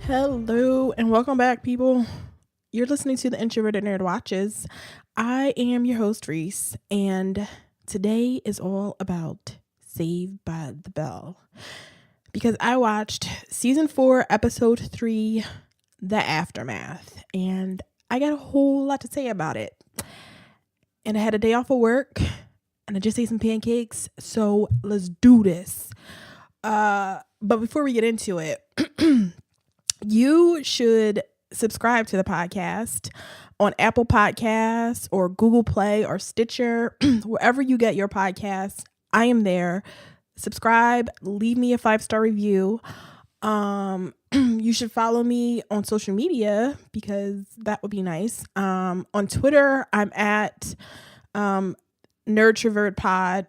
Hello and welcome back, people. You're listening to the Introverted Nerd Watches. I am your host, Reese, and today is all about Saved by the Bell because I watched season 4, episode 3, The Aftermath, and I got a whole lot to say about it. And I had a day off of work, and I just ate some pancakes, so let's do this. But before we get into it, you should subscribe to the podcast on Apple Podcasts or Google Play or Stitcher, wherever you get your podcasts. I am there. Subscribe, leave me a 5-star review. You should follow me on social media because that would be nice. On Twitter, I'm at NerdTrovertPod.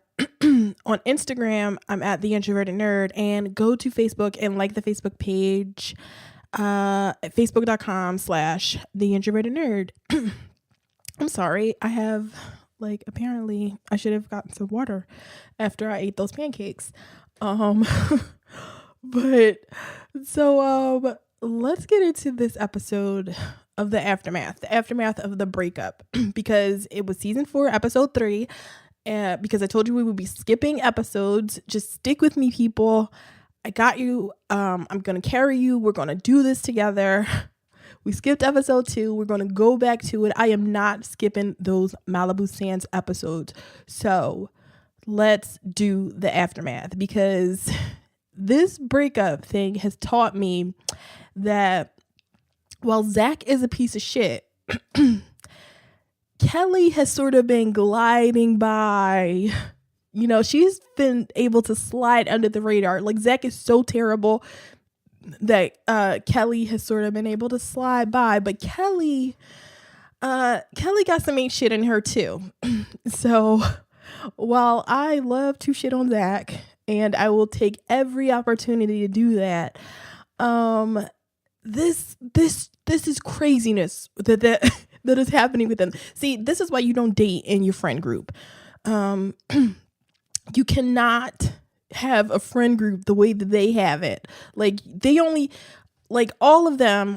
On Instagram, I'm at TheIntrovertedNerd, and go to Facebook and like the Facebook page at facebook.com/TheIntrovertedNerd. I'm sorry. I have apparently I should have gotten some water after I ate those pancakes. But so let's get into this episode of the aftermath of the breakup, because it was season 4, episode 3. Because I told you we would be skipping episodes. Just stick with me, people. I got you. I'm going to carry you. We're going to do this together. We skipped episode 2. We're going to go back to it. I am not skipping those Malibu Sands episodes. So let's do the aftermath, because this breakup thing has taught me that while Zach is a piece of shit, Kelly has sort of been gliding by. You know, she's been able to slide under the radar. Like, Zach is so terrible that Kelly has sort of been able to slide by. But Kelly got some ain't shit in her too. So while I love to shit on Zach, and I will take every opportunity to do that, this is craziness that is happening with them. See, this is why you don't date in your friend group. You cannot have a friend group the way that they have it. Like, they only, all of them,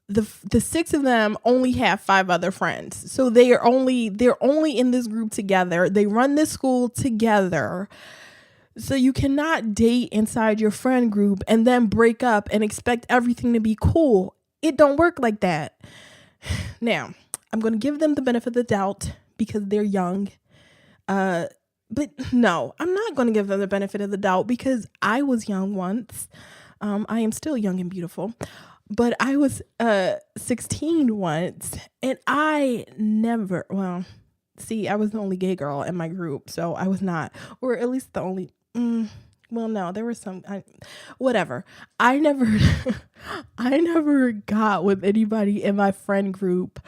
the 6 of them only have 5 other friends. So they're only in this group together. They run this school together. So you cannot date inside your friend group and then break up and expect everything to be cool. It don't work like that. Now, I'm going to give them the benefit of the doubt because they're young. But no, I'm not going to give them the benefit of the doubt because I was young once. I am still young and beautiful, but I was 16 once, and I was the only gay girl in my group, so I was not, or at least the only. No, there was some. Whatever. I never got with anybody in my friend group,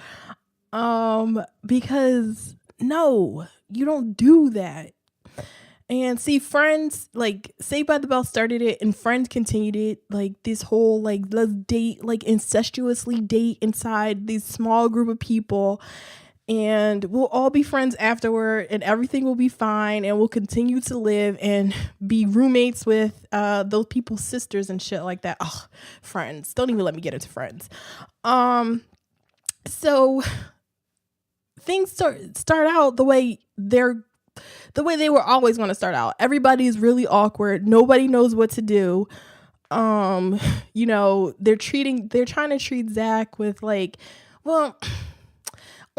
because no. You don't do that. And see, Friends, Saved by the Bell started it, and Friends continued it. This whole, let's date, incestuously date inside this small group of people, and we'll all be friends afterward, and everything will be fine, and we'll continue to live and be roommates with those people's sisters and shit like that. Oh, Friends. Don't even let me get into Friends. So things start out the way they were always going to start out. Everybody's really awkward. Nobody knows what to do. They're trying to treat Zach with on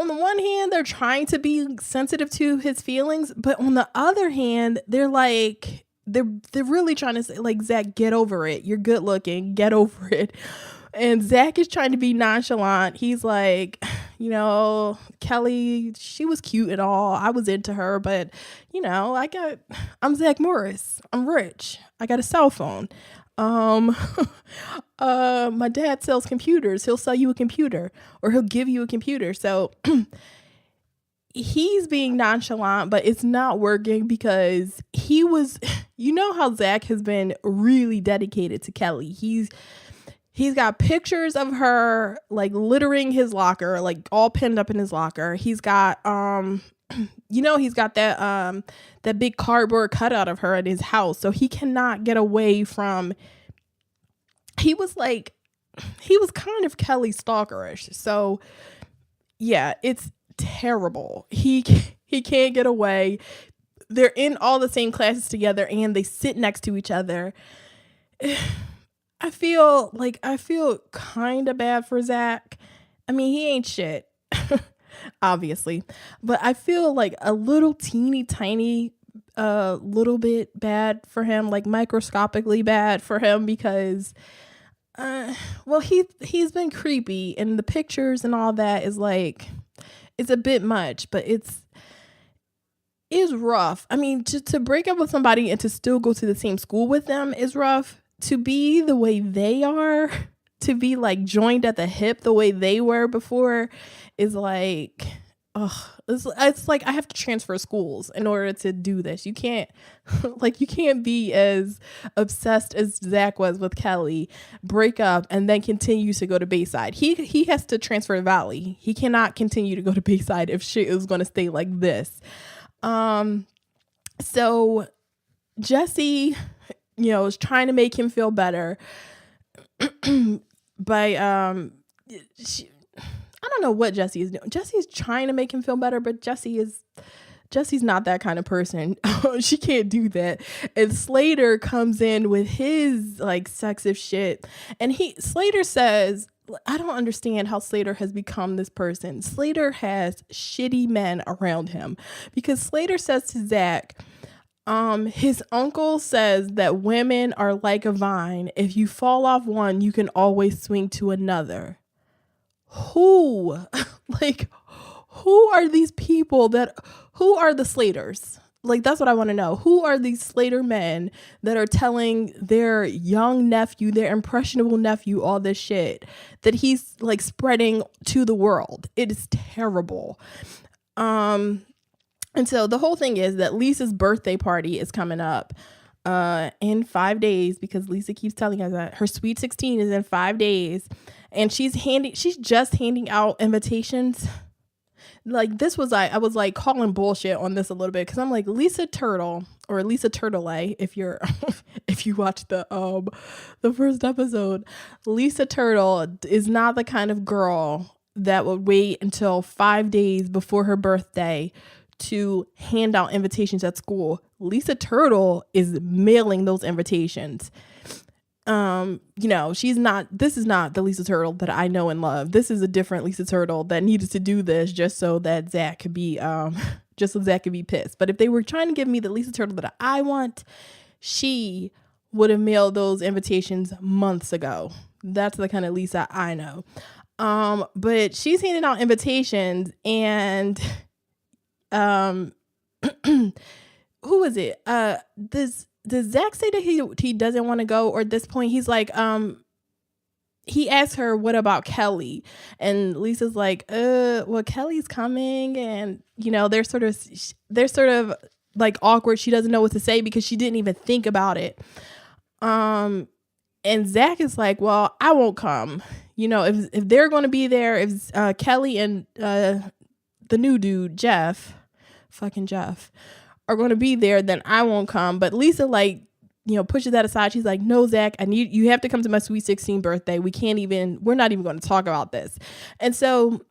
the one hand, they're trying to be sensitive to his feelings, but on the other hand, they're really trying to say, Zach, get over it. You're good looking. Get over it. And Zach is trying to be nonchalant. He's like, Kelly, she was cute and all. I was into her, but I'm Zach Morris. I'm rich. I got a cell phone. My dad sells computers. He'll sell you a computer, or he'll give you a computer. So he's being nonchalant, but it's not working because how Zach has been really dedicated to Kelly. He's got pictures of her littering his locker, all pinned up in his locker. He's got he's got that big cardboard cutout of her at his house. So he cannot get away from. He was he was kind of Kelly stalkerish. So yeah, it's terrible. He can't get away. They're in all the same classes together and they sit next to each other. I feel kind of bad for Zach. I mean, he ain't shit, obviously, but I feel like a little teeny tiny little bit bad for him, like microscopically bad for him, because well, he's been creepy and the pictures and all that is like, it's a bit much, but it's rough. I mean, to break up with somebody and to still go to the same school with them is rough. To be the way they are, to be like joined at the hip the way they were before is like, ugh, it's like I have to transfer schools in order to do this. You can't you can't be as obsessed as Zach was with Kelly, break up, and then continue to go to Bayside. He has to transfer to Valley. He cannot continue to go to Bayside if shit is going to stay like this. So Jesse, is trying to make him feel better by I don't know what Jesse is doing. Jesse's trying to make him feel better, but Jesse's not that kind of person. She can't do that. And Slater comes in with his like sexist shit. And Slater says, I don't understand how Slater has become this person. Slater has shitty men around him because Slater says to Zach, his uncle says that women are like a vine. If you fall off one, you can always swing to another. Who? Who are these people who are the Slaters? Like, that's what I want to know. Who are these Slater men that are telling their young nephew, their impressionable nephew, all this shit that he's like spreading to the world? It is terrible. And so the whole thing is that Lisa's birthday party is coming up in 5 days, because Lisa keeps telling us that her sweet 16 is in 5 days, and she's just handing out invitations. Like, this was, I was like calling bullshit on this a little bit, because I'm like, Lisa Turtle, or Lisa Turtle, if you're if you watch the first episode, Lisa Turtle is not the kind of girl that would wait until 5 days before her birthday to hand out invitations at school. Lisa Turtle is mailing those invitations. This is not the Lisa Turtle that I know and love. This is a different Lisa Turtle that needed to do this just so that Zach could be pissed. But if they were trying to give me the Lisa Turtle that I want, she would have mailed those invitations months ago. That's the kind of Lisa I know. But she's handing out invitations, and who is it? Does Zach say that he doesn't want to go, or at this point he's like, he asks her, what about Kelly? And Lisa's like, well, Kelly's coming, and they're sort of like awkward. She doesn't know what to say because she didn't even think about it. And Zach is like, well, I won't come. If they're going to be there, if Kelly and the new dude, Jeff, are going to be there, then I won't come. But Lisa, pushes that aside. She's like, no, Zach, you have to come to my sweet 16 birthday. We're not even going to talk about this. And so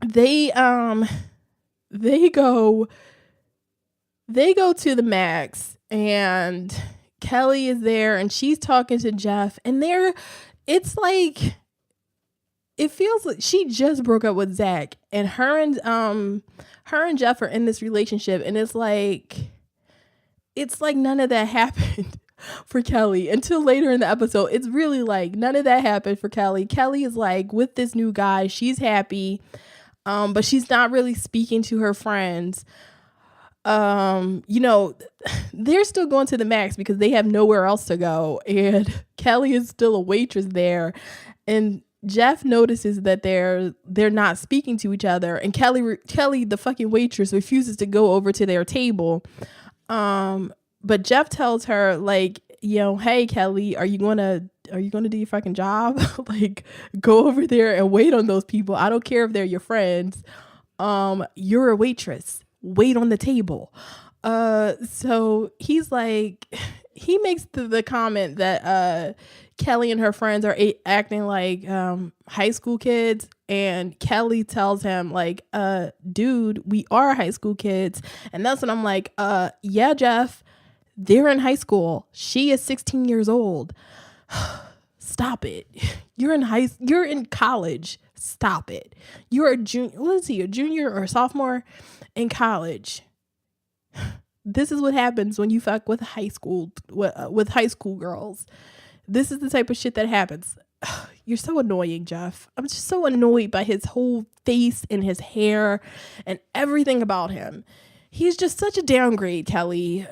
they go to the Max, and Kelly is there, and she's talking to Jeff, and it feels like she just broke up with Zach, and her and Jeff are in this relationship, and it's like none of that happened for Kelly until later in the episode. It's really like none of that happened for Kelly. Kelly is like with this new guy. She's happy, but she's not really speaking to her friends. They're still going to the Max because they have nowhere else to go, and Kelly is still a waitress there, and Jeff notices that they're not speaking to each other, and Kelly, the fucking waitress, refuses to go over to their table. But Jeff tells her, like, hey, Kelly, are you gonna do your fucking job? Like, go over there and wait on those people. I don't care if they're your friends. You're a waitress. Wait on the table. So he's like, he makes the comment that Kelly and her friends are acting like high school kids, and Kelly tells him like, dude, we are high school kids. And that's when I'm like, yeah, Jeff, they're in high school. She is 16 years old. Stop it. You're in college. Stop it. You're a junior. What is he? A junior or a sophomore in college? This is what happens when you fuck with high school girls. This is the type of shit that happens. You're so annoying, Jeff. I'm just so annoyed by his whole face and his hair and everything about him. He's just such a downgrade, Kelly.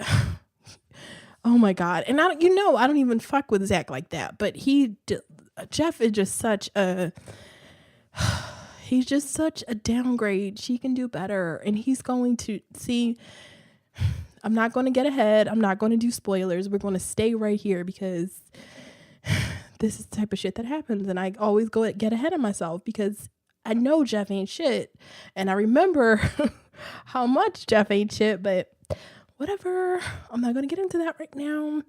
Oh my God. And I don't even fuck with Zach like that, but Jeff is just he's just such a downgrade. She can do better. And he's going to see, I'm not going to get ahead. I'm not going to do spoilers. We're going to stay right here because this is the type of shit that happens. And I always get ahead of myself because I know Jeff ain't shit. And I remember how much Jeff ain't shit, but whatever. I'm not going to get into that right now.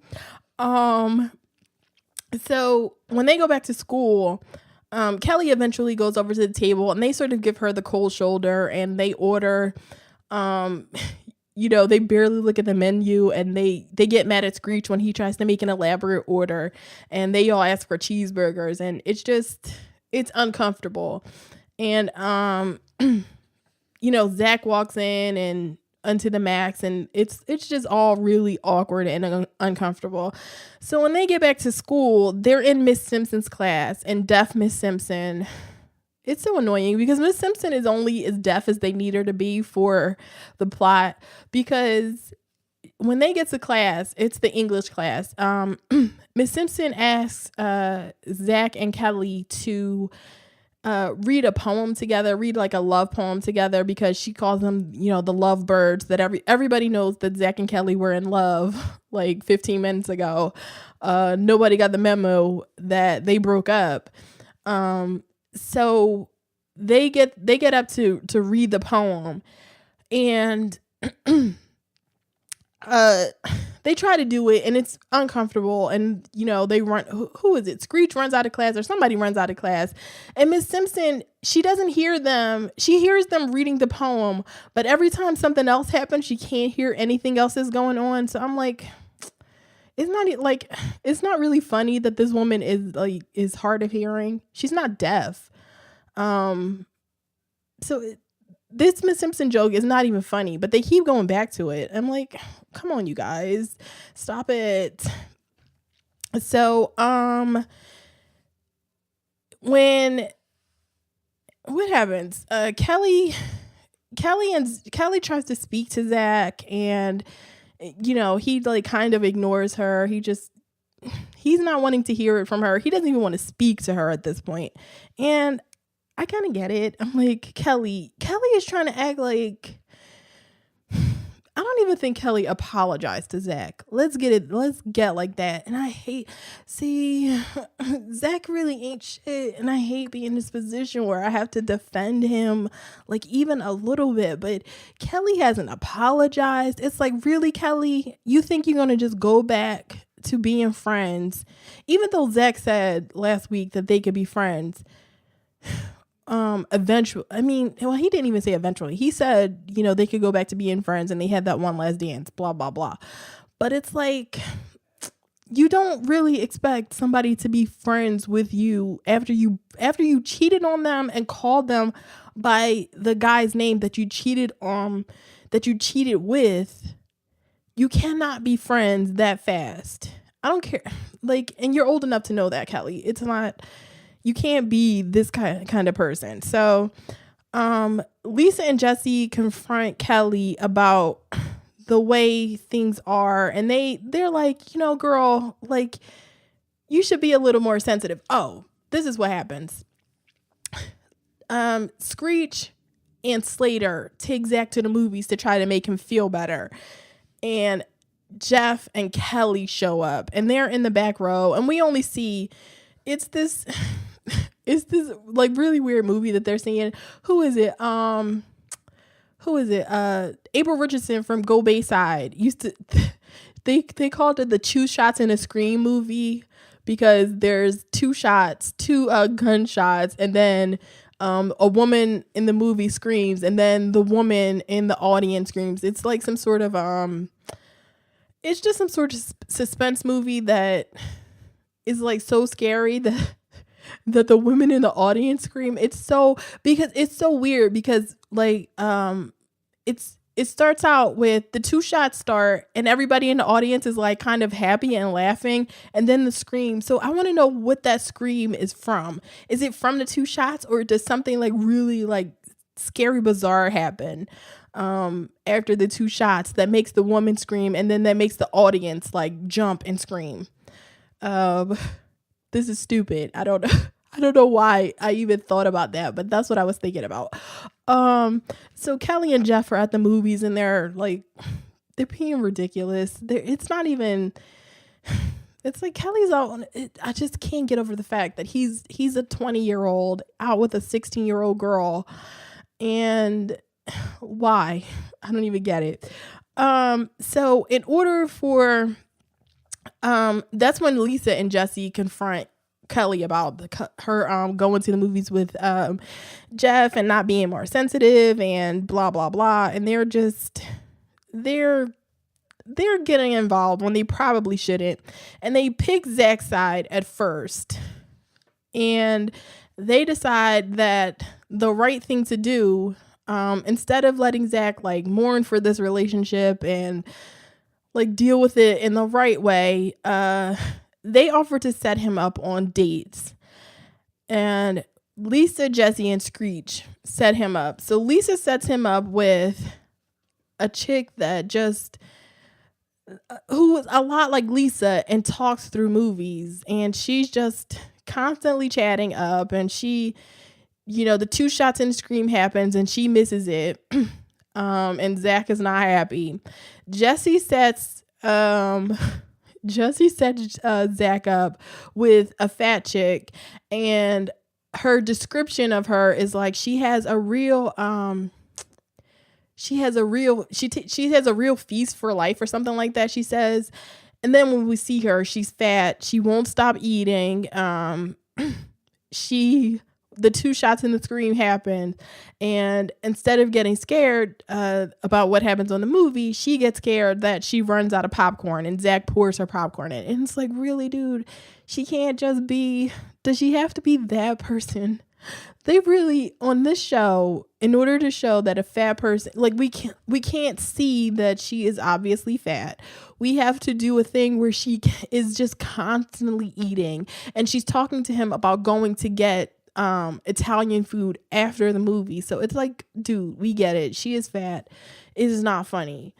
So when they go back to school, Kelly eventually goes over to the table and they sort of give her the cold shoulder and they order, they barely look at the menu and they get mad at Screech when he tries to make an elaborate order and they all ask for cheeseburgers and it's uncomfortable. And, Zach walks in and onto the max and it's just all really awkward and uncomfortable. So when they get back to school, they're in Miss Simpson's class and deaf Miss Simpson. It's so annoying because Miss Simpson is only as deaf as they need her to be for the plot, because when they get to class, it's the English class. Miss Simpson asks Zach and Kelly to read a poem together, read like a love poem together, because she calls them, the love birds, that everybody knows that Zach and Kelly were in love like 15 minutes ago. Nobody got the memo that they broke up. So they get up to read the poem and they try to do it and it's uncomfortable and they run. Who is it? Screech runs out of class or somebody runs out of class, and Miss Simpson, she doesn't hear them. She hears them reading the poem, but every time something else happens, she can't hear anything else is going on. So I'm like, it's not really funny that this woman is hard of hearing. She's not deaf. This Miss Simpson joke is not even funny, but they keep going back to it. I'm like, come on, you guys, stop it. So, what happens? Kelly tries to speak to Zach, and he kind of ignores her. He's not wanting to hear it from her. He doesn't even want to speak to her at this point, and I kind of get it. I'm like, Kelly is trying to act like, I don't even think Kelly apologized to Zach. Let's get like that. And I hate, Zach really ain't shit. And I hate being in this position where I have to defend him, like even a little bit. But Kelly hasn't apologized. It's like, really, Kelly, you think you're going to just go back to being friends? Even though Zach said last week that they could be friends. Eventually, he didn't even say eventually. He said, they could go back to being friends and they had that one last dance, blah, blah, blah. But it's like, you don't really expect somebody to be friends with you after you cheated on them and called them by the guy's name that you cheated with. You cannot be friends that fast. I don't care. And you're old enough to know that, Kelly. It's not, you can't be this kind of person. So Lisa and Jesse confront Kelly about the way things are. And they're like, girl, you should be a little more sensitive. Oh, this is what happens. Screech and Slater take Zach to the movies to try to make him feel better. And Jeff and Kelly show up and they're in the back row. And we only see, it's this really weird movie that they're seeing. Who is it? April Richardson from Go Bayside used to they called it the two shots in a Scream movie because there's two gunshots, and then a woman in the movie screams, and then the woman in the audience screams. It's like some sort of it's just some sort of suspense movie that is like so scary that the women in the audience scream. It's so weird because like it starts out with the two shots start and everybody in the audience is like kind of happy and laughing, and then the scream. So I want to know what that scream is from. Is it from the two shots, or does something like really like scary bizarre happen after the two shots that makes the woman scream, and then that makes the audience like jump and scream? This is stupid. I don't know. I don't know why I even thought about that, but that's what I was thinking about. So Kelly and Jeff are at the movies and they're being ridiculous. It's not even, it's like Kelly's out. I just can't get over the fact that he's a 20-year-old out with a 16-year-old girl. And why? I don't even get it. So in order for, that's when Lisa and Jesse confront Kelly about her going to the movies with Jeff and not being more sensitive and blah blah blah, and they're getting involved when they probably shouldn't, and they pick Zach's side at first, and they decide that the right thing to do, instead of letting Zach like mourn for this relationship and like deal with it in the right way, they offer to set him up on dates. And Lisa, Jesse, and Screech set him up. So Lisa sets him up with a chick that who was a lot like Lisa and talks through movies. And she's just constantly chatting up. And she, the two shots in the Scream happens and she misses it. And Zach is not happy. Jesse sets Zach up with a fat chick, and her description of her is like she has a real feast for life or something like that, she says. And then when we see her, she's fat, she won't stop eating. The two shots in the Scream happened, and instead of getting scared about what happens on the movie, she gets scared that she runs out of popcorn and Zach pours her popcorn in. And it's like, really, dude, she can't just be, does she have to be that person? They really, on this show, in order to show that a fat person, like we can't see that she is obviously fat. We have to do a thing where she is just constantly eating, and she's talking to him about going to get Italian food after the movie. So it's like, dude, we get it. She is fat. It is not funny.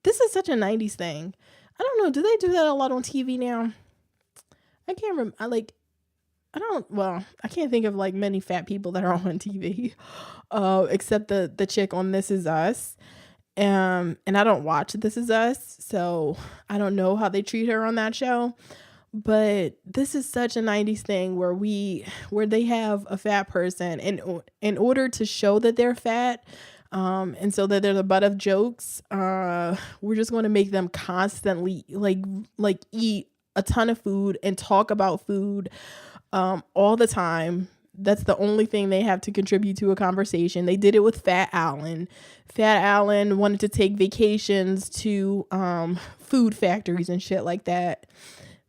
This is such a 90s thing. I don't know. Do they do that a lot on TV now? I can't remember. I can't think of like many fat people that are on TV, except the chick on This Is Us. And I don't watch This Is Us, so I don't know how they treat her on that show. But this is such a 90s thing where they have a fat person, and in order to show that they're fat, and so that they're the butt of jokes, we're just going to make them constantly like eat a ton of food and talk about food all the time. That's the only thing they have to contribute to a conversation. They did it with Fat Allen. Fat Allen wanted to take vacations to food factories and shit like that.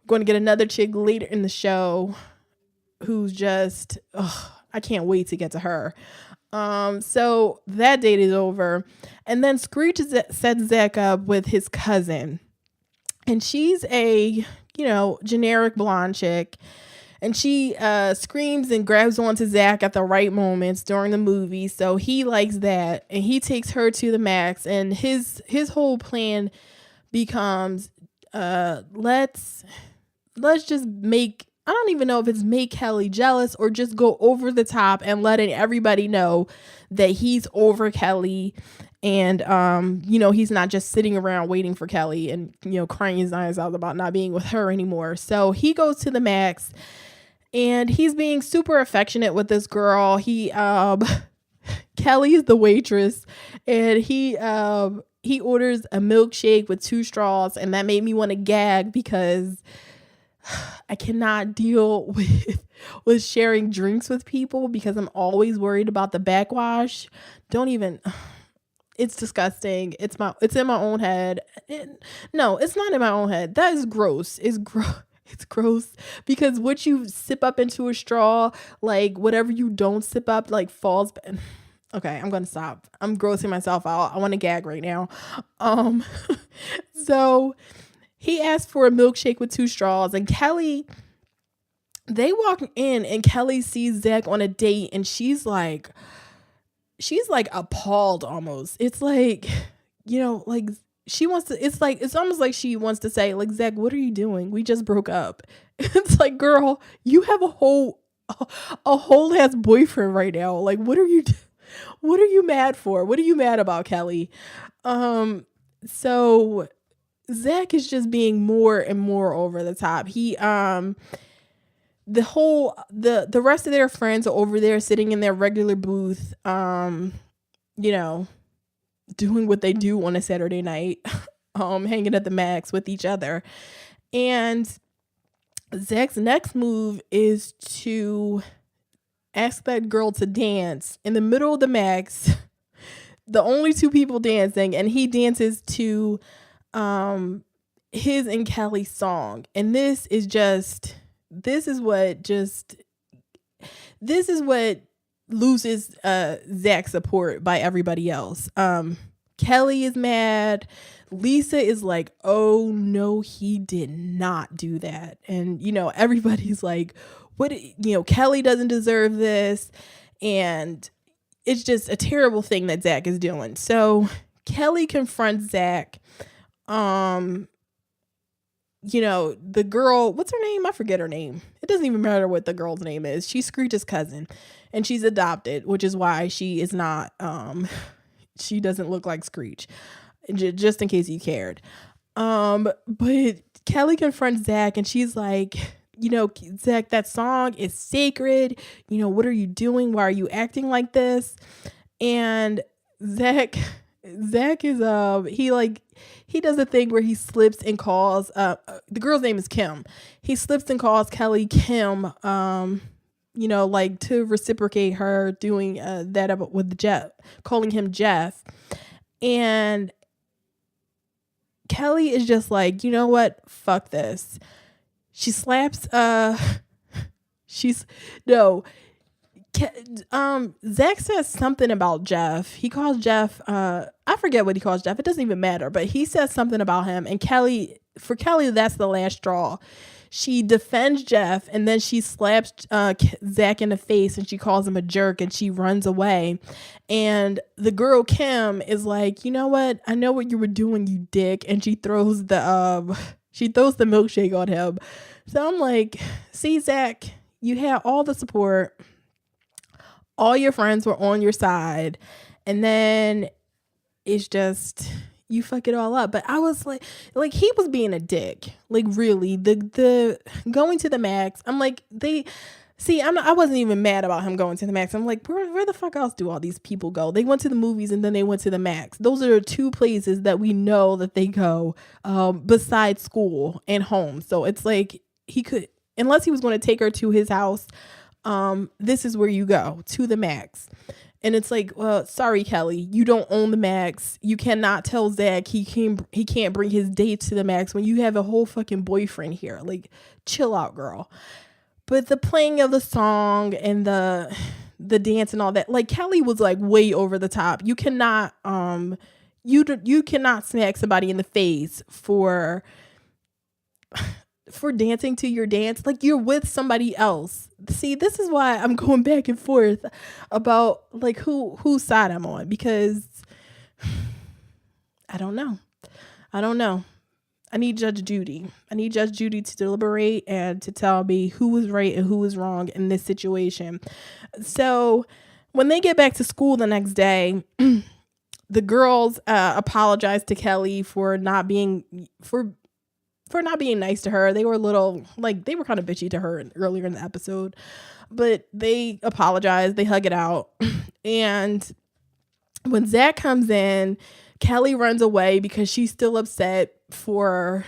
Going to get another chick later in the show who's just, I can't wait to get to her. So that date is over. And then Screech sets Zach up with his cousin. And she's a, generic blonde chick. And she screams and grabs onto Zach at the right moments during the movie. So he likes that. And he takes her to the max. And his whole plan becomes, let's just I don't even know if it's make Kelly jealous or just go over the top and letting everybody know that he's over Kelly. And, he's not just sitting around waiting for Kelly and, crying his eyes out about not being with her anymore. So he goes to the max and he's being super affectionate with this girl. Kelly's the waitress, and he he orders a milkshake with 2 straws, and that made me want to gag because I cannot deal with sharing drinks with people because I'm always worried about the backwash. Don't even It's disgusting. It's in my own head. No, it's not in my own head. That is gross. It's gross. It's gross because what you sip up into a straw, like whatever you don't sip up, like falls. Okay, I'm gonna stop. I'm grossing myself out. I want to gag right now. Um, so he asked for a milkshake with 2 straws, and they walk in, and Kelly sees Zach on a date, and she's like appalled almost. It's like, like she wants to, it's almost like she wants to say, like, Zach, what are you doing? We just broke up. It's like, girl, you have a whole ass boyfriend right now. Like, what are you mad for? What are you mad about, Kelly? So Zach is just being more and more over the top. The rest of their friends are over there sitting in their regular booth, doing what they do on a Saturday night, hanging at the max with each other. And Zach's next move is to ask that girl to dance in the middle of the max, the only 2 people dancing, and he dances to his and Kelly's song. And this is what loses Zach's support by everybody else. Kelly is mad. Lisa is like, oh no, he did not do that. And everybody's like, what, Kelly doesn't deserve this. And it's just a terrible thing that Zach is doing. So Kelly confronts Zach. The girl, what's her name? I forget her name. It doesn't even matter what the girl's name is. She's Screech's cousin, and she's adopted, which is why she is not, she doesn't look like Screech, just in case you cared. But Kelly confronts Zach, and she's like, Zach, that song is sacred. What are you doing? Why are you acting like this? And Zach is he does a thing where he slips and calls the girl's name is Kim. He slips and calls Kelly Kim, to reciprocate her doing that with Jeff, calling him Jeff. And Kelly is just like, you know what? Fuck this. She slaps Zach says something about Jeff. He calls Jeff, I forget what he calls Jeff. It doesn't even matter, but he says something about him. And for Kelly, that's the last straw. She defends Jeff, and then she slaps Zach in the face, and she calls him a jerk, and she runs away. And the girl Kim is like, you know what? I know what you were doing, you dick. And she throws the milkshake on him. So I'm like, see, Zach, you had all the support. All your friends were on your side, and then it's just, you fuck it all up. But I was like he was being a dick. Like, really, the going to the max. I'm like, I wasn't even mad about him going to the max. I'm like, where the fuck else do all these people go? They went to the movies, and then they went to the max. Those are 2 places that we know that they go, besides school and home. So it's like, he could, unless he was going to take her to his house, this is where you go, to the max. And it's like, well, sorry, Kelly, you don't own the max. You cannot tell Zach he can't bring his dates to the max when you have a whole fucking boyfriend here. Like, chill out, girl. But the playing of the song and the dance and all that, like, Kelly was like way over the top. You cannot you cannot smack somebody in the face for dancing to your dance. Like, you're with somebody else. See, this is why I'm going back and forth about like whose side I'm on, because I don't know. I need Judge Judy to deliberate and to tell me who was right and who was wrong in this situation. So when they get back to school the next day, the girls apologize to Kelly for not being nice to her. They were they were kind of bitchy to her earlier in the episode, but they apologize. They hug it out. And when Zach comes in, Kelly runs away because she's still upset for,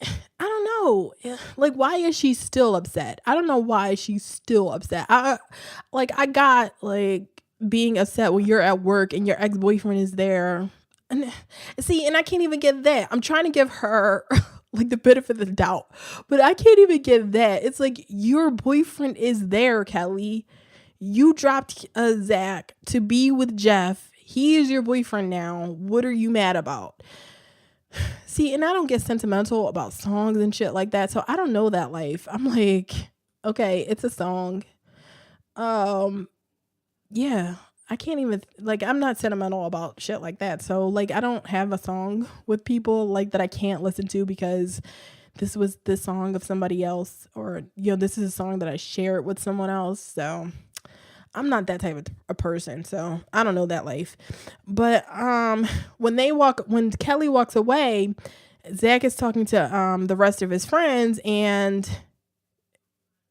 I don't know. Like, why is she still upset? I don't know why she's still upset. I got like being upset when you're at work and your ex-boyfriend is there. And see, and I can't even get that. I'm trying to give her like the benefit of the doubt, but I can't even get that. It's like your boyfriend is there, Kelly. You dropped Zach to be with Jeff. He is your boyfriend now. What are you mad about? See, and I don't get sentimental about songs and shit like that, so I don't know that life. I'm like, okay, it's a song. Um, yeah, I can't even like I'm not sentimental about shit like that. So like I don't have a song with people like that I can't listen to because this was the song of somebody else, or this is a song that I shared with someone else. So I'm not that type of a person, so I don't know that life. But when Kelly walks away, Zach is talking to the rest of his friends, and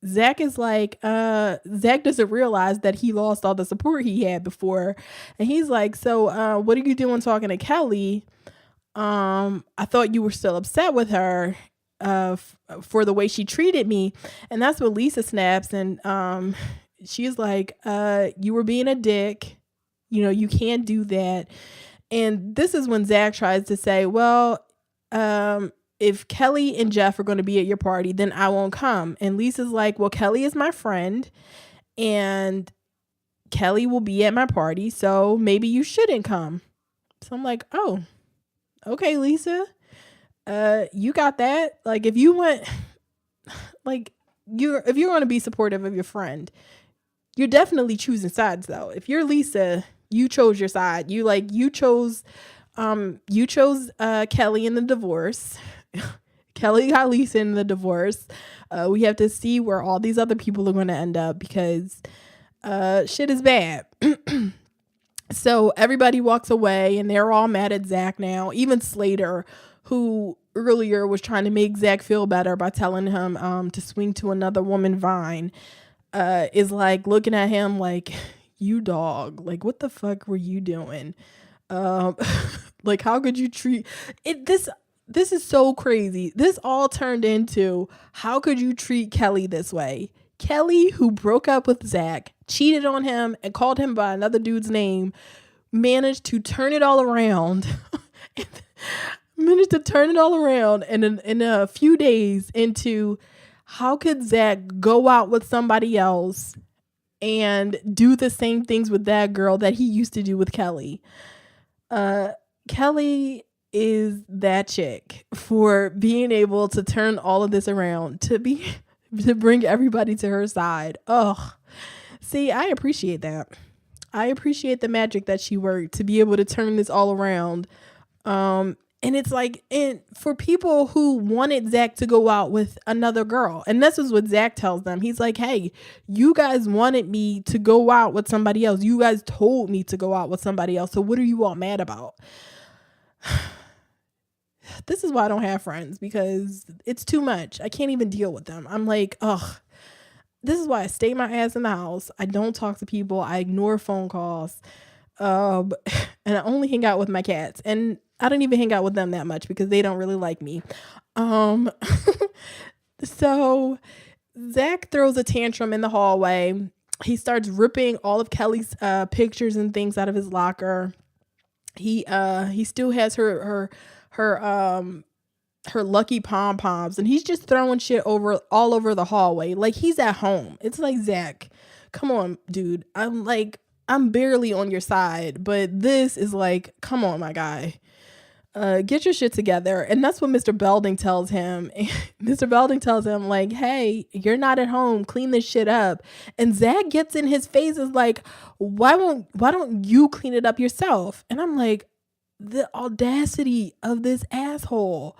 Zach is like, Zach doesn't realize that he lost all the support he had before. And he's like, so what are you doing talking to Kelly? I thought you were still upset with her for the way she treated me. And that's what Lisa snaps, and she's like, you were being a dick. You can't do that. And this is when Zach tries to say, well, if Kelly and Jeff are going to be at your party, then I won't come. And Lisa's like, well, Kelly is my friend and Kelly will be at my party, so maybe you shouldn't come. So I'm like, oh, okay, Lisa, you got that. Like, if you want, like, if you're going to be supportive of your friend, you're definitely choosing sides, though. If you're Lisa, you chose your side. You chose Kelly in the divorce. Kelly got Lisa in the divorce. We have to see where all these other people are going to end up because shit is bad. So everybody walks away and they're all mad at Zach now. Even Slater, who earlier was trying to make Zach feel better by telling him to swing to another woman vine, is like looking at him like, you dog, like what the fuck were you doing? Like how could you treat it? This is so crazy. This all turned into, how could you treat Kelly this way? Kelly, who broke up with Zach, cheated on him and called him by another dude's name, managed to turn it all around. And in a few days into, how could Zach go out with somebody else and do the same things with that girl that he used to do with Kelly? Kelly is that chick for being able to turn all of this around to bring everybody to her side. Oh, see, I appreciate that. I appreciate the magic that she worked to be able to turn this all around. And it's like, and for people who wanted Zach to go out with another girl, and this is what Zach tells them. He's like, hey, you guys wanted me to go out with somebody else. You guys told me to go out with somebody else. So what are you all mad about? This is why I don't have friends, because it's too much. I can't even deal with them. I'm like, ugh. This is why I stay my ass in the house. I don't talk to people. I ignore phone calls. And I only hang out with my cats. And I don't even hang out with them that much because they don't really like me. So Zach throws a tantrum in the hallway. He starts ripping all of Kelly's pictures and things out of his locker. He still has her lucky pom-poms, and he's just throwing shit all over the hallway like he's at home. It's like, Zach, come on, dude. I'm barely on your side, but this is like, come on, my guy. Get your shit together. And that's what Mr. Belding tells him. Mr. Belding tells him, like, hey, you're not at home. Clean this shit up. And Zach gets in his face, is like, why don't you clean it up yourself? And I'm like, the audacity of this asshole.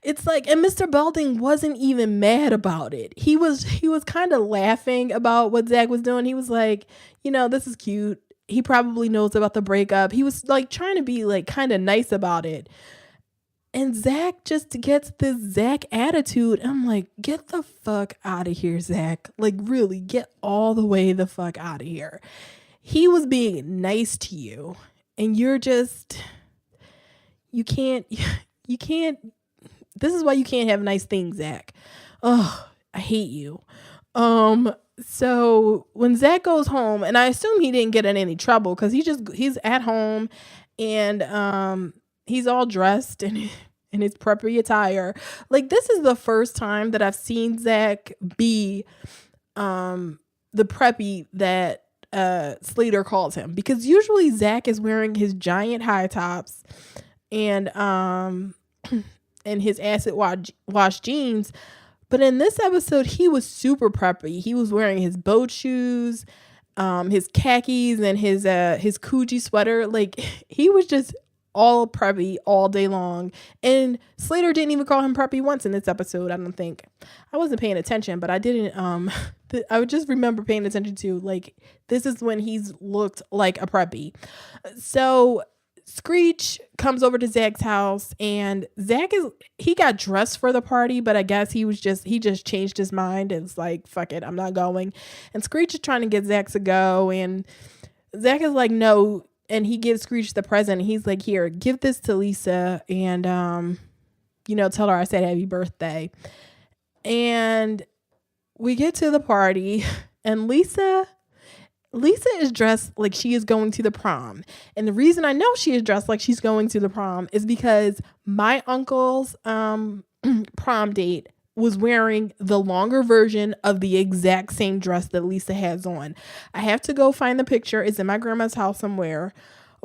It's like, and Mr. Belding wasn't even mad about it. He was kind of laughing about what Zach was doing. He was like, this is cute. He probably knows about the breakup. He was like trying to be like kind of nice about it. And Zach just gets this Zach attitude. I'm like, get the fuck out of here, Zach. Like, really, get all the way the fuck out of here. He was being nice to you. and you're just, you can't, this is why you can't have nice things, Zach. Oh, I hate you. So when Zach goes home, and I assume he didn't get in any trouble because he's at home, and he's all dressed and in his preppy attire. Like, this is the first time that I've seen Zach be the preppy that Slater calls him, because usually Zach is wearing his giant high tops and and his acid wash jeans. But in this episode, he was super preppy. He was wearing his boat shoes, his khakis, and his Coogee sweater. Like, he was just all preppy all day long. And Slater didn't even call him preppy once in this episode, I don't think. I wasn't paying attention, but I didn't, I would just remember paying attention to, like, this is when he's looked like a preppy. So Screech comes over to Zach's house, and he got dressed for the party, but I guess he just changed his mind and was like, fuck it, I'm not going. And Screech is trying to get Zach to go, and Zach is like, no. And he gives Screech the present. He's like, here, give this to Lisa, and tell her I said happy birthday. And we get to the party, and Lisa is dressed like she is going to the prom. And the reason I know she is dressed like she's going to the prom is because my uncle's prom date was wearing the longer version of the exact same dress that Lisa has on. I have to go find the picture. It's in my grandma's house somewhere.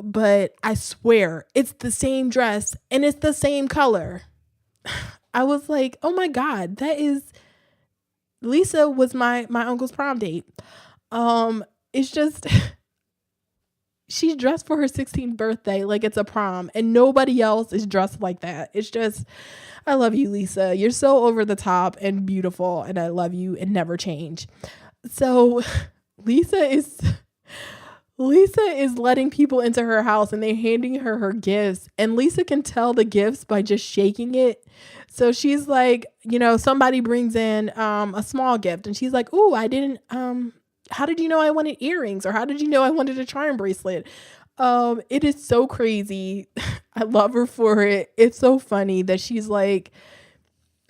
But I swear it's the same dress and it's the same color. I was like, oh my God, Lisa was my uncle's prom date. It's just, she's dressed for her 16th birthday like it's a prom, and nobody else is dressed like that. It's just, I love you, Lisa. You're so over the top and beautiful, and I love you and never change. So Lisa is letting people into her house, and they're handing her gifts, and Lisa can tell the gifts by just shaking it. So she's like, somebody brings in a small gift, and she's like, ooh, I didn't, how did you know I wanted earrings? Or how did you know I wanted a charm bracelet? It is so crazy. I love her for it. It's so funny that she's like,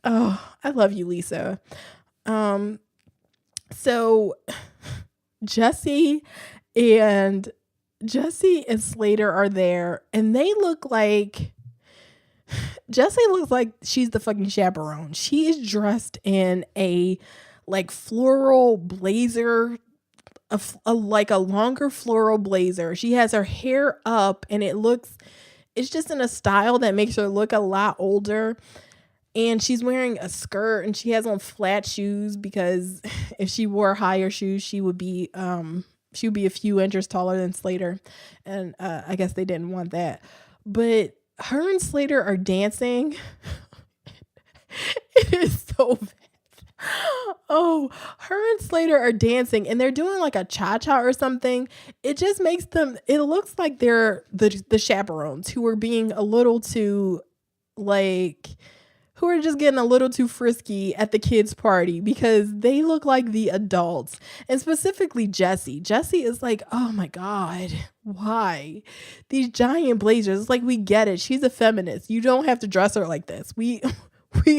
oh, I love you, Lisa. So Jesse and Slater are there, and they look like, Jessie looks like she's the fucking chaperone. She is dressed in a like floral blazer, a longer floral blazer. She has her hair up, and it's just in a style that makes her look a lot older. And she's wearing a skirt, and she has on flat shoes, because if she wore higher shoes, she would be a few inches taller than Slater. And I guess they didn't want that. But her and Slater are dancing. It is so bad. Oh, her and Slater are dancing, and they're doing like a cha-cha or something. It just makes them, it looks like they're the chaperones who are being a little too, who are just getting a little too frisky at the kids' party, because they look like the adults. And specifically Jessie. Jessie is like, oh my God, why? These giant blazers. It's like, we get it. She's a feminist. You don't have to dress her like this. We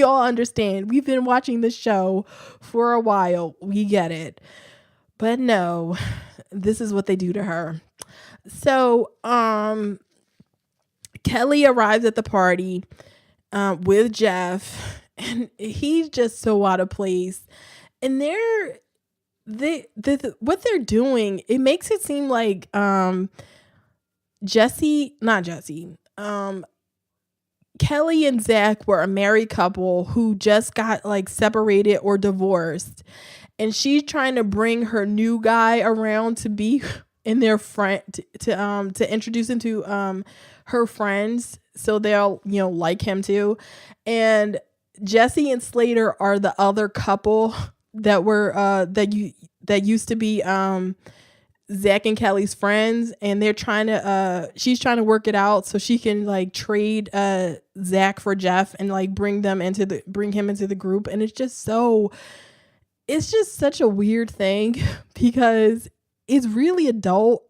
all understand. We've been watching this show for a while. We get it. But no, this is what they do to her. So, Kelly arrives at the party with Jeff, and he's just so out of place. And what they're doing, it makes it seem like Kelly and Zach were a married couple who just got like separated or divorced, and she's trying to bring her new guy around to be in their friend, to introduce him to her friends, so they'll like him too. And Jesse and Slater are the other couple that were that used to be Zach and Kelly's friends, and they're trying to she's trying to work it out so she can like trade Zach for Jeff and like bring him into the group. And it's just such a weird thing, because it's really adult.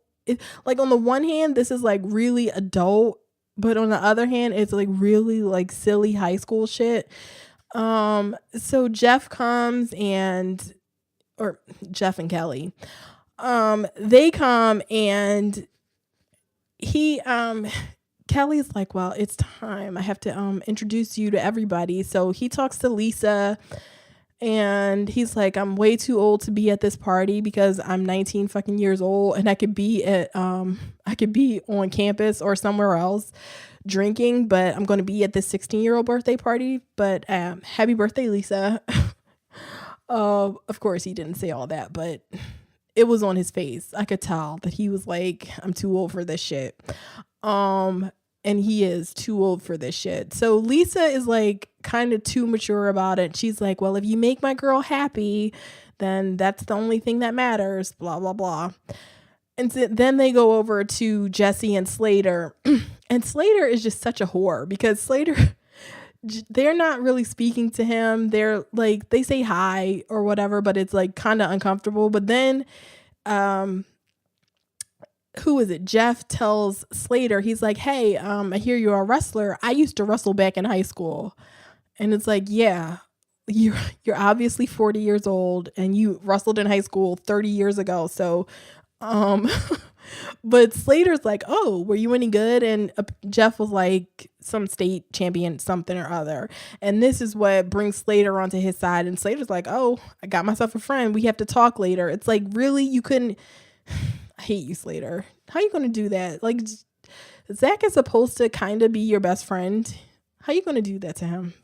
like on the one hand, this is like really adult, but on the other hand, it's like really like silly high school shit. So Jeff comes or Jeff and Kelly, they come and he, Kelly's like, well, it's time. I have to introduce you to everybody. So he talks to Lisa and he's like, I'm way too old to be at this party because I'm 19 fucking years old and I could be on campus or somewhere else drinking, but I'm going to be at this 16-year-old birthday party. But happy birthday, Lisa. Of course he didn't say all that, but it was on his face. I could tell that he was like, I'm too old for this shit. And he is too old for this shit. So Lisa is like kind of too mature about it. She's like, well, if you make my girl happy, then that's the only thing that matters, blah, blah, blah. And so then they go over to Jesse and Slater. And Slater is just such a whore because Slater, they're not really speaking to him. They're like, they say hi or whatever, but it's like kind of uncomfortable. But then, who is it? Jeff tells Slater, he's like, hey, I hear you're a wrestler. I used to wrestle back in high school. And it's like, yeah, you're obviously 40 years old and you wrestled in high school 30 years ago. So, but Slater's like, oh, were you any good? And Jeff was like some state champion, something or other. And this is what brings Slater onto his side. And Slater's like, oh, I got myself a friend. We have to talk later. It's like, really? You couldn't... I hate you, Slater. How you going to do that? Like, Zach is supposed to kind of be your best friend. How you going to do that to him?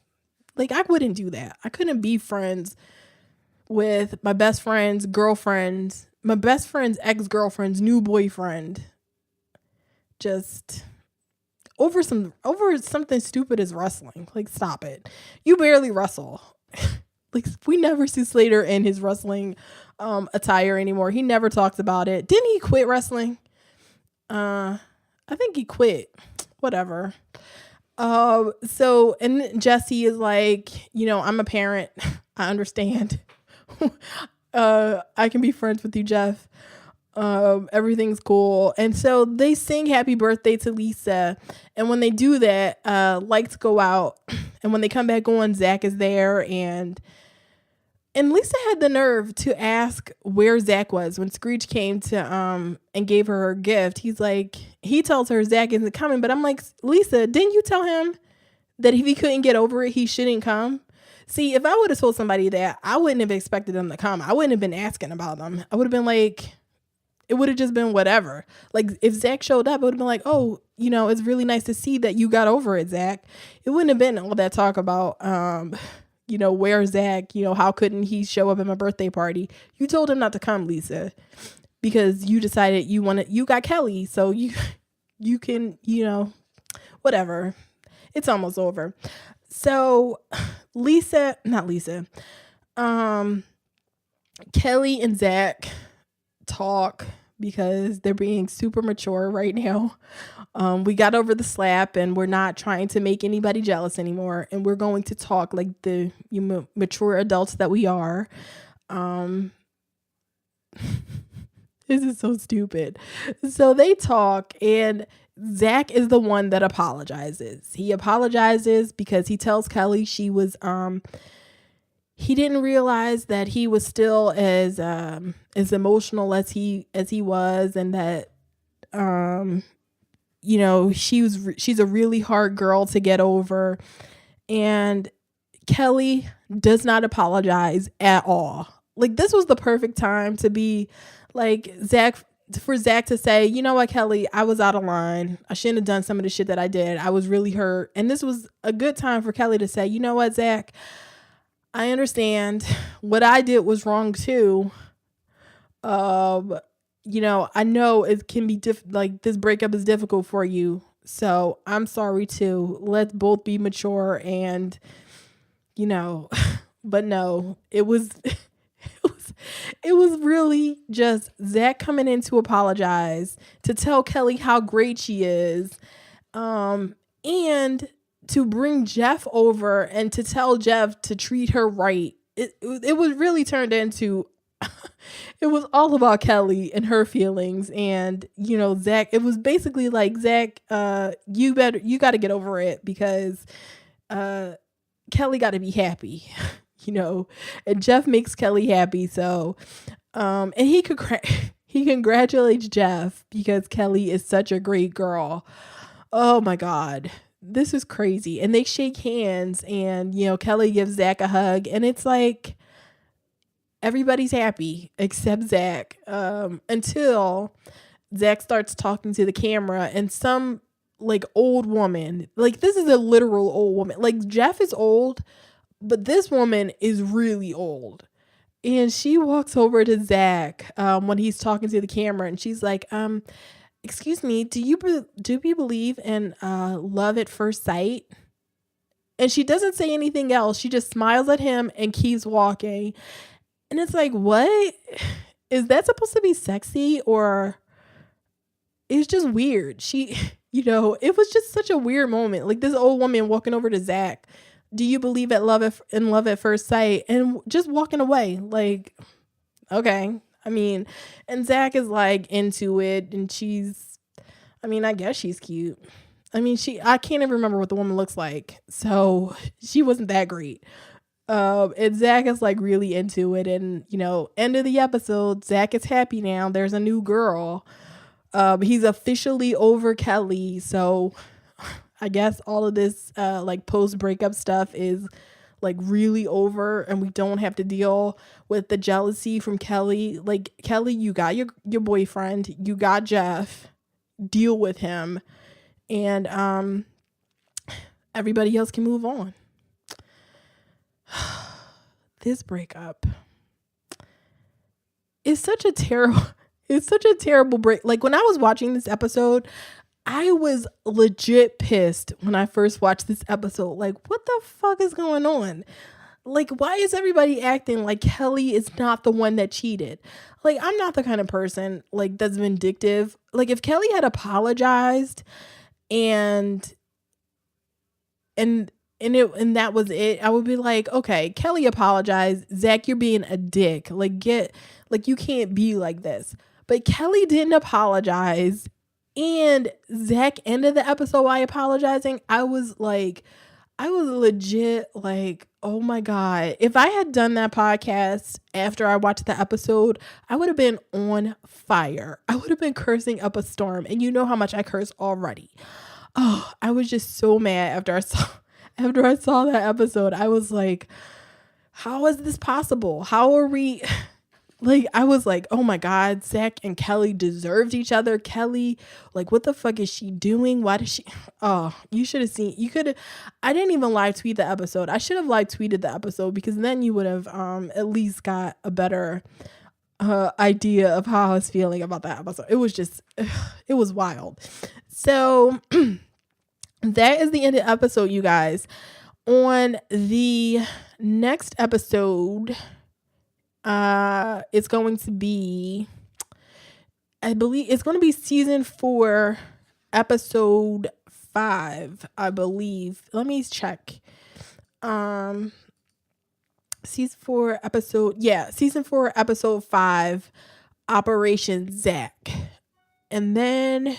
Like, I wouldn't do that. I couldn't be friends with my best friend's girlfriend, my best friend's ex-girlfriend's new boyfriend. Just over something stupid as wrestling. Like, stop it. You barely wrestle. Like, we never see Slater in his wrestling attire anymore. He never talks about it. Didn't he quit wrestling? I think he quit. Whatever. So, and Jesse is like, I'm a parent. I understand. I can be friends with you, Jeff. Everything's cool. And so they sing happy birthday to Lisa. And when they do that, lights go out. And when they come back on, Zach is there and Lisa had the nerve to ask where Zach was when Screech came to and gave her her gift. He tells her Zach isn't coming, but I'm like, Lisa, didn't you tell him that if he couldn't get over it, he shouldn't come? See, if I would have told somebody that, I wouldn't have expected them to come. I wouldn't have been asking about them. I would have been like, it would have just been whatever. Like if Zach showed up, it would have been like, oh, it's really nice to see that you got over it, Zach. It wouldn't have been all that talk about, where's Zach? How couldn't he show up at my birthday party? You told him not to come, Lisa, because you decided you got Kelly. So you can, whatever. It's almost over. So Kelly and Zach talk because they're being super mature right now. We got over the slap and we're not trying to make anybody jealous anymore. And we're going to talk like the mature adults that we are. This is so stupid. So they talk and Zach is the one that apologizes. He apologizes because he tells Kelly she was, he didn't realize that he was still as emotional as he was, and that she's a really hard girl to get over. And Kelly does not apologize at all. Like, this was the perfect time to be like for Zach to say, you know what, Kelly, I was out of line. I shouldn't have done some of the shit that I did. I was really hurt. And this was a good time for Kelly to say, you know what, Zach, I understand what I did was wrong too. I know it can be this breakup is difficult for you. So I'm sorry too. Let's both be mature and, but no, it was really just Zach coming in to apologize, to tell Kelly how great she is, and to bring Jeff over and to tell Jeff to treat her right. It was really turned into it was all about Kelly and her feelings. And, Zach, it was basically like, Zach, you got to get over it because uh, Kelly got to be happy, and Jeff makes Kelly happy. So, and he congratulates Jeff because Kelly is such a great girl. Oh my God. This is crazy. And they shake hands and, Kelly gives Zach a hug and it's like everybody's happy except Zach. Until Zach starts talking to the camera and some like old woman, like this is a literal old woman. Like Jeff is old, but this woman is really old. And she walks over to Zach when he's talking to the camera and she's like, excuse me, do you believe in love at first sight? And she doesn't say anything else. She just smiles at him and keeps walking. And it's like, what? Is that supposed to be sexy or it's just weird? She, it was just such a weird moment. Like this old woman walking over to Zach. Do you believe in love at first sight? And just walking away. Like, okay. I mean, and Zach is like into it and I guess she's cute. I can't even remember what the woman looks like. So she wasn't that great. And Zach is like really into it. And, end of the episode, Zach is happy now. There's a new girl. He's officially over Kelly. So I guess all of this, like post breakup stuff is like really over and we don't have to deal with the jealousy from Kelly. Like Kelly, you got your boyfriend, you got Jeff, deal with him. And, everybody else can move on. This breakup is such a terrible break. Like when I was watching this episode, I was legit pissed when I first watched this episode. Like, what the fuck is going on? Like, why is everybody acting like Kelly is not the one that cheated? Like, I'm not the kind of person like that's vindictive. Like, if Kelly had apologized and that was it, I would be like, okay, Kelly apologized. Zach, you're being a dick. You can't be like this. But Kelly didn't apologize. And Zach ended the episode by apologizing. I was legit like, oh my God. If I had done that podcast after I watched the episode, I would have been on fire. I would have been cursing up a storm. And you know how much I curse already. Oh, I was just so mad after I saw that episode. I was like, how is this possible? How are we... Like, I was like, oh my God, Zach and Kelly deserved each other. Kelly, like, what the fuck is she doing? Why does she... Oh, you should have seen... I didn't even live tweet the episode. I should have live tweeted the episode because then you would have at least got a better idea of how I was feeling about that episode. It was just... It was wild. So, that is the end of the episode, you guys. On the next episode... it's going to be, I believe it's going to be season 4, episode 5, I believe. Let me check. Season 4, episode 5, Operation Zach. And then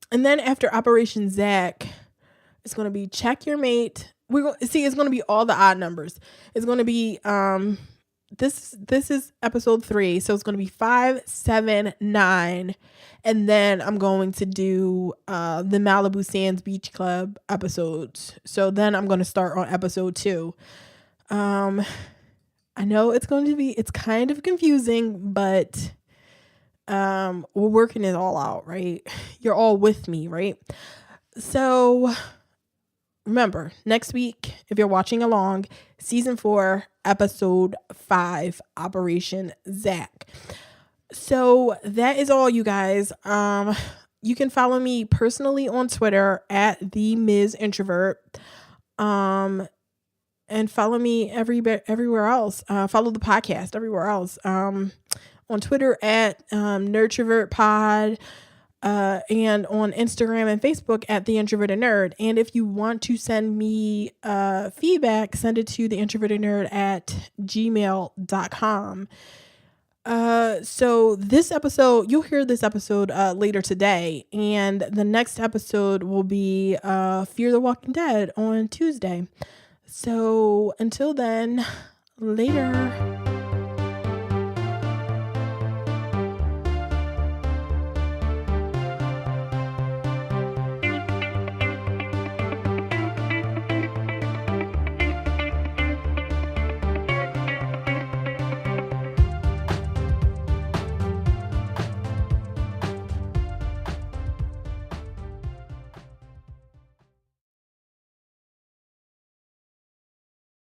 after Operation Zach, it's going to be Check Your Mate. It's going to be all the odd numbers. It's going to be, this is episode 3. So it's going to be 5, 7, 9. And then I'm going to do, the Malibu Sands Beach Club episodes. So then I'm going to start on episode 2. I know it's kind of confusing, but, we're working it all out, right? You're all with me, right? So remember, next week, if you're watching along, season 4, episode 5, Operation Zach. So that is all, you guys. You can follow me personally on Twitter at TheIntrovertedNerd. And follow me everywhere else. Follow the podcast everywhere else. On Twitter at NerdTrovertPod. and on Instagram and Facebook at TheIntrovertedNerd. And if you want to send me feedback, send it to TheIntrovertedNerd at gmail.com. So this episode, you'll hear this episode later today, and the next episode will be Fear the Walking Dead on Tuesday. So until then, later.